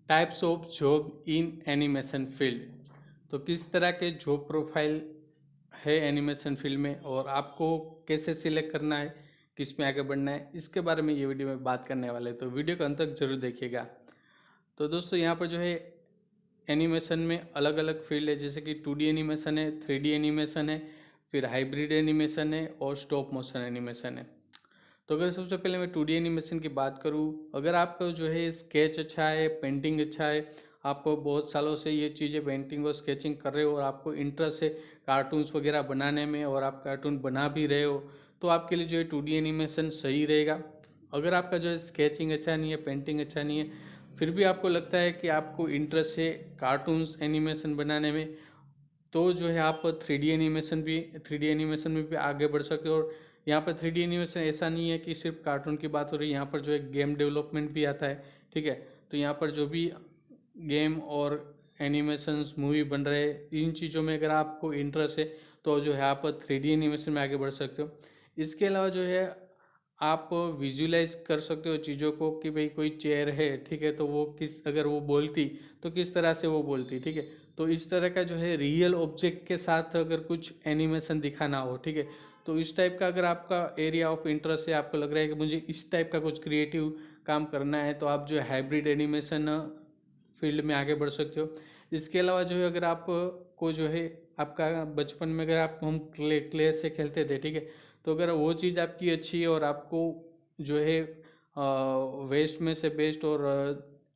Types of job in animation field. तो किस तरह के जॉब प्रोफाइल है एनिमेशन फील्ड में और आपको कैसे सिलेक्ट करना है, किस में आगे बढ़ना है, इसके बारे में ये वीडियो में बात करने वाले हैं। तो वीडियो को अंत तक जरूर देखिएगा। तो दोस्तों यहाँ पर जो है एनिमेशन में अलग अलग फील्ड है, जैसे कि 2D एनिमेशन है, 3D एनिमेशन है, फिर हाइब्रिड एनिमेशन है और स्टॉप मोशन एनिमेशन है। तो अगर सबसे पहले मैं 2D एनिमेशन की बात करूँ, अगर आपका जो है स्केच अच्छा है, पेंटिंग अच्छा है, आप बहुत सालों से ये चीज़ें पेंटिंग और स्केचिंग कर रहे हो और आपको इंटरेस्ट है कार्टून्स वगैरह बनाने में और आप कार्टून बना भी रहे हो, तो आपके लिए जो है 2D एनिमेशन सही रहेगा। अगर आपका जो है स्केचिंग अच्छा नहीं है, पेंटिंग अच्छा नहीं है, फिर भी आपको लगता है कि आपको इंटरेस्ट है कार्टून्स एनिमेशन बनाने में, तो जो है आप 3D एनिमेशन में भी आगे बढ़ सकते हो। और यहाँ पर 3D एनिमेशन ऐसा नहीं है कि सिर्फ कार्टून की बात हो रही है, यहाँ पर जो है गेम डेवलपमेंट भी आता है। ठीक है, तो यहाँ पर जो भी गेम और एनिमेशंस मूवी बन रहे हैं, इन चीज़ों में अगर आपको इंटरेस्ट है तो जो है आप 3D एनिमेशन में आगे बढ़ सकते हो। इसके अलावा जो है आप विजुलाइज कर सकते हो चीज़ों को कि भाई कोई चेयर है, ठीक है, तो वो अगर वो बोलती तो किस तरह से वो बोलती। ठीक है, तो इस तरह का जो है रियल ऑब्जेक्ट के साथ अगर कुछ एनिमेशन दिखाना हो, ठीक है, तो इस टाइप का अगर आपका एरिया ऑफ इंटरेस्ट है, आपको लग रहा है कि मुझे इस टाइप का कुछ क्रिएटिव काम करना है, तो आप जो है हाइब्रिड एनिमेशन फील्ड में आगे बढ़ सकते हो। इसके अलावा जो है अगर आप को जो है आपका बचपन में अगर आप हम क्ले से खेलते थे, ठीक है, तो अगर वो चीज़ आपकी अच्छी है और आपको जो है वेस्ट में से बेस्ट और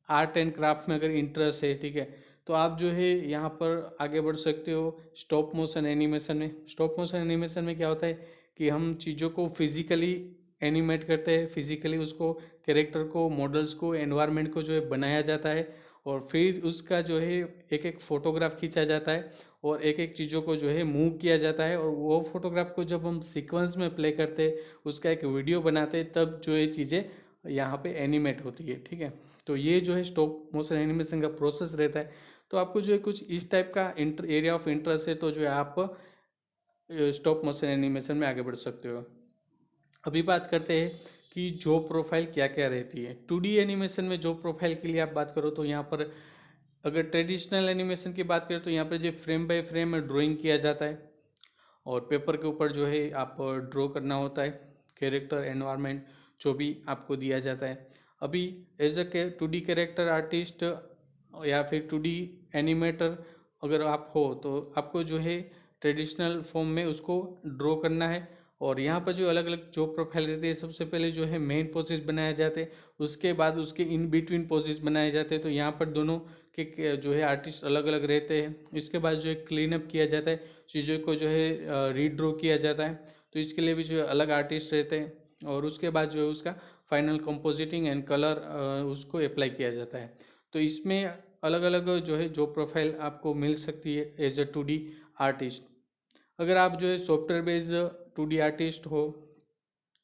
आर्ट एंड क्राफ्ट में अगर इंटरेस्ट है, ठीक है, तो आप जो है यहाँ पर आगे बढ़ सकते हो स्टॉप मोशन एनिमेशन में। स्टॉप मोशन एनिमेशन में क्या होता है कि हम चीज़ों को फिजिकली एनिमेट करते हैं, फिजिकली उसको कैरेक्टर को, मॉडल्स को, एनवायरनमेंट को जो है बनाया जाता है और फिर उसका जो है एक एक फोटोग्राफ खींचा जाता है और एक एक चीज़ों को जो है मूव किया जाता है और वो फोटोग्राफ को जब हम सीक्वेंस में प्ले करते हैं, उसका एक वीडियो बनाते हैं, तब जो ये चीज़ें यहाँ पे एनिमेट होती है। ठीक है, तो ये जो है स्टॉप मोशन एनिमेशन का प्रोसेस रहता है। तो आपको जो है कुछ इस टाइप का एरिया ऑफ इंटरेस्ट है, तो जो है आप स्टॉप मोशन एनिमेशन में आगे बढ़ सकते हो। अभी बात करते हैं कि जॉब प्रोफाइल क्या क्या रहती है। 2D एनिमेशन में जॉब प्रोफाइल के लिए आप बात करो तो यहाँ पर अगर ट्रेडिशनल एनिमेशन की बात करें तो यहाँ पर जो फ्रेम बाय फ्रेम ड्राइंग किया जाता है और पेपर के ऊपर जो है आप ड्रॉ करना होता है, कैरेक्टर एनवायरनमेंट जो भी आपको दिया जाता है। अभी as a 2D character artist या फिर 2D एनिमेटर अगर आप हो तो आपको जो है ट्रेडिशनल फॉर्म में उसको ड्रॉ करना है। और यहाँ पर जो अलग अलग जॉब प्रोफाइल रहती है, सबसे पहले जो है मेन पोजेस बनाए जाते हैं, उसके बाद उसके इन बिटवीन पोजेस बनाए जाते हैं। तो यहाँ पर दोनों के जो है आर्टिस्ट अलग अलग रहते हैं। इसके बाद जो है क्लीन अप किया जाता है, चीज़ों को जो है रीड्रॉ किया जाता है, तो इसके लिए भी जो है अलग आर्टिस्ट रहते हैं। और उसके बाद जो है उसका फाइनल कंपोजिटिंग एंड कलर उसको अप्लाई किया जाता है। तो इसमें अलग अलग जो है जॉब प्रोफाइल आपको मिल सकती है एज अ 2D आर्टिस्ट। अगर आप जो है सॉफ्टवेयर बेस्ड 2D आर्टिस्ट हो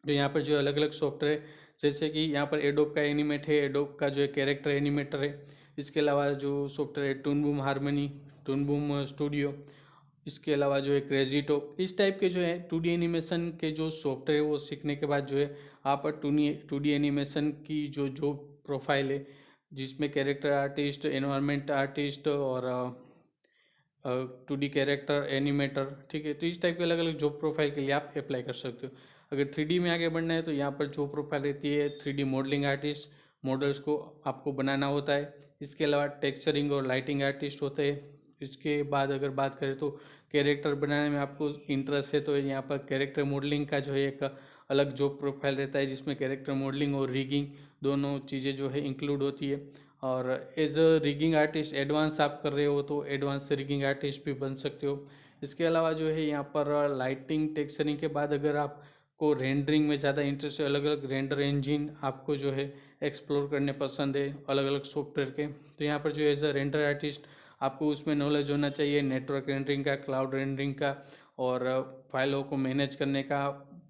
तो यहाँ पर जो अलग अलग सॉफ्टवेयर, जैसे कि यहाँ पर एडोब का एनिमेट है, एडोब का जो है कैरेक्टर एनिमेटर है। इसके अलावा जो सॉफ्टवेयर है Toon Boom Harmony, Toon Boom Studio, इसके अलावा जो है क्रेजिटो, इस टाइप के जो है 2D एनिमेशन के जो सॉफ्टवेयर वो सीखने के बाद जो है आप 2D एनिमेशन की जो प्रोफाइल है, जिसमें कैरेक्टर आर्टिस्ट, एनवायरनमेंट आर्टिस्ट और 2D कैरेक्टर एनिमेटर, ठीक है, तो इस टाइप के अलग अलग जॉब प्रोफाइल के लिए आप अप्लाई कर सकते हो। अगर 3D में आगे बढ़ना है तो यहाँ पर जॉब प्रोफाइल रहती है 3D मॉडलिंग आर्टिस्ट, मॉडल्स को आपको बनाना होता है। इसके अलावा टेक्सचरिंग और लाइटिंग आर्टिस्ट होते हैं। इसके बाद अगर बात करें तो कैरेक्टर बनाने में आपको इंटरेस्ट है तो यहाँ पर कैरेक्टर मॉडलिंग का जो है एक अलग जॉब प्रोफाइल रहता है, जिसमें कैरेक्टर मॉडलिंग और रिगिंग दोनों चीज़ें जो है इंक्लूड होती है। और as a rigging artist advance आप कर रहे हो तो एडवांस रिगिंग आर्टिस्ट भी बन सकते हो। इसके अलावा जो है यहाँ पर लाइटिंग टेक्सचरिंग के बाद अगर आपको रेंडरिंग में ज़्यादा इंटरेस्ट है, अलग अलग रेंडर इंजिन आपको जो है एक्सप्लोर करने पसंद है अलग अलग सॉफ्टवेयर के, तो यहाँ पर जो एज अ रेंडर आर्टिस्ट आपको उसमें नॉलेज होना चाहिए नेटवर्क रेंडरिंग का, क्लाउड रेंडरिंग का और फाइलों को मैनेज करने का,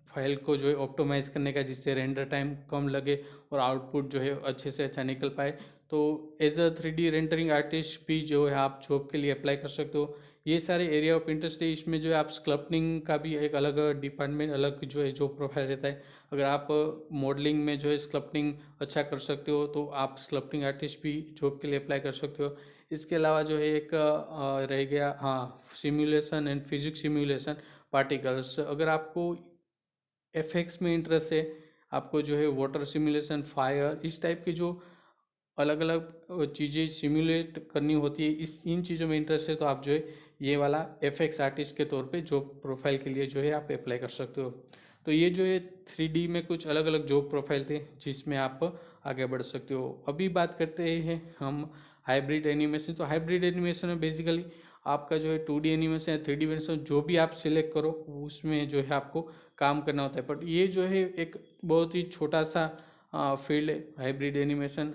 फाइल को जो है ऑप्टिमाइज़ करने का, जिससे रेंडर टाइम कम लगे और आउटपुट जो है अच्छे से अच्छा निकल पाए। तो as a 3D rendering artist भी जो है आप जॉब के लिए अप्लाई कर सकते हो। ये सारे एरिया ऑफ इंटरेस्ट है। इसमें जो है आप स्कल्पटिंग का भी एक अलग डिपार्टमेंट, अलग जो है जॉब प्रोफाइल रहता है। अगर आप मॉडलिंग में जो है स्कल्पटिंग अच्छा कर सकते हो तो आप स्कल्पटिंग आर्टिस्ट भी जॉब के लिए अप्लाई कर सकते हो। इसके अलावा जो है एक रह गया, हाँ, simulation and physics simulation particles. अगर आपको एफएक्स में इंटरेस्ट है, आपको जो है वाटर सिमुलेशन, फायर, इस टाइप की जो अलग अलग चीज़ें सिमुलेट करनी होती है, इस इन चीज़ों में इंटरेस्ट है, तो आप जो है ये वाला एफएक्स आर्टिस्ट के तौर पे जॉब प्रोफाइल के लिए जो है आप अप्लाई कर सकते हो। तो ये जो है 3D में कुछ अलग अलग जॉब प्रोफाइल थे जिसमें आप आगे बढ़ सकते हो। अभी बात करते हैं हम हाइब्रिड एनिमेशन। तो हाइब्रिड एनिमेशन में बेसिकली आपका जो है 2D एनिमेशन या 3D एनिमेशन जो भी आप सिलेक्ट करो उसमें जो है आपको काम करना होता है। बट ये जो है एक बहुत ही छोटा सा फील्ड है हाइब्रिड एनिमेशन।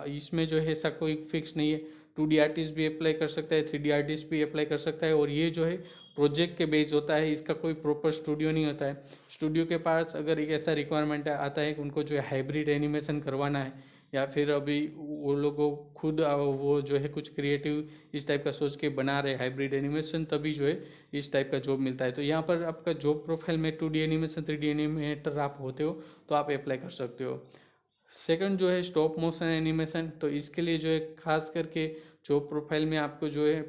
इसमें जो है ऐसा कोई फिक्स नहीं है। 2D आर्टिस्ट भी अप्लाई कर सकता है, 3D आर्टिस्ट भी अप्लाई कर सकता है, और ये जो है प्रोजेक्ट के बेस होता है, इसका कोई प्रॉपर स्टूडियो नहीं होता है। स्टूडियो के पास अगर एक ऐसा रिक्वायरमेंट आता है कि उनको जो है हाइब्रिड एनिमेशन करवाना है, या फिर अभी वो लोगों खुद वो जो है कुछ क्रिएटिव इस टाइप का सोच के बना रहे हाइब्रिड एनिमेशन, तभी जो है इस टाइप का जॉब मिलता है। तो यहाँ पर आपका जॉब प्रोफाइल में 2D एनिमेशन, 3D एनिमेटर आप होते हो तो आप अप्लाई कर सकते हो। सेकंड जो है स्टॉप मोशन एनिमेशन। तो इसके लिए जो है खास करके जॉब प्रोफाइल में आपको जो है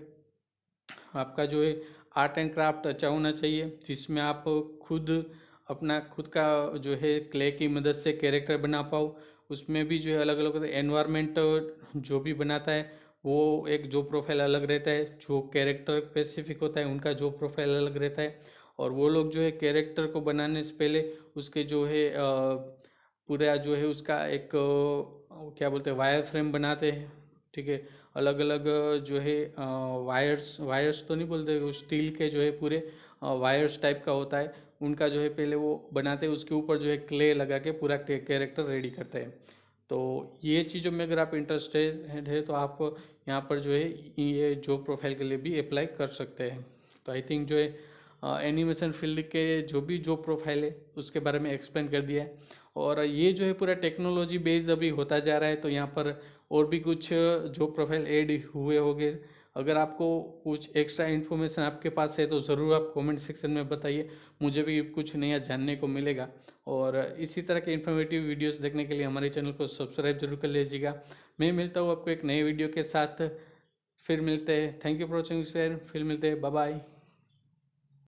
आपका जो है आर्ट एंड क्राफ्ट अच्छा होना चाहिए, जिसमें आप खुद अपना खुद का जो है क्ले की मदद से कैरेक्टर बना पाओ। उसमें भी जो है अलग अलग एनवायरनमेंट जो भी बनाता है वो एक जॉब प्रोफाइल अलग रहता है। जो कैरेक्टर स्पेसिफिक होता है उनका जॉब प्रोफाइल अलग रहता है। और वो लोग जो है कैरेक्टर को बनाने से पहले उसके जो है पूरा जो है उसका एक क्या बोलते हैं वायर फ्रेम बनाते हैं, ठीक है। अलग अलग जो है वायर्स वायर्स तो नहीं बोलते, वो स्टील के जो है पूरे वायर्स टाइप का होता है, उनका जो है पहले वो बनाते हैं, उसके ऊपर जो है क्ले लगा के पूरा कैरेक्टर रेडी करते हैं। तो ये चीज़ों में अगर आप इंटरेस्टेड है तो आप यहाँ पर जो है ये जॉब प्रोफाइल के लिए भी अप्लाई कर सकते हैं। तो आई थिंक जो है एनिमेशन फील्ड के जो भी जॉब प्रोफाइल है उसके बारे में एक्सप्लेन कर दिया है। और ये जो है पूरा टेक्नोलॉजी बेस्ड अभी होता जा रहा है, तो यहाँ पर और भी कुछ जॉब प्रोफाइल ऐड हुए होंगे। अगर आपको कुछ एक्स्ट्रा इन्फॉर्मेशन आपके पास है तो ज़रूर आप कमेंट सेक्शन में बताइए, मुझे भी कुछ नया जानने को मिलेगा। और इसी तरह के इन्फॉर्मेटिव वीडियोस देखने के लिए हमारे चैनल को सब्सक्राइब जरूर कर लीजिएगा। मैं मिलता हूँ आपको एक नए वीडियो के साथ, फिर मिलते हैं। थैंक यू फॉर वॉचिंग, फिर मिलते हैं, बाय बाय।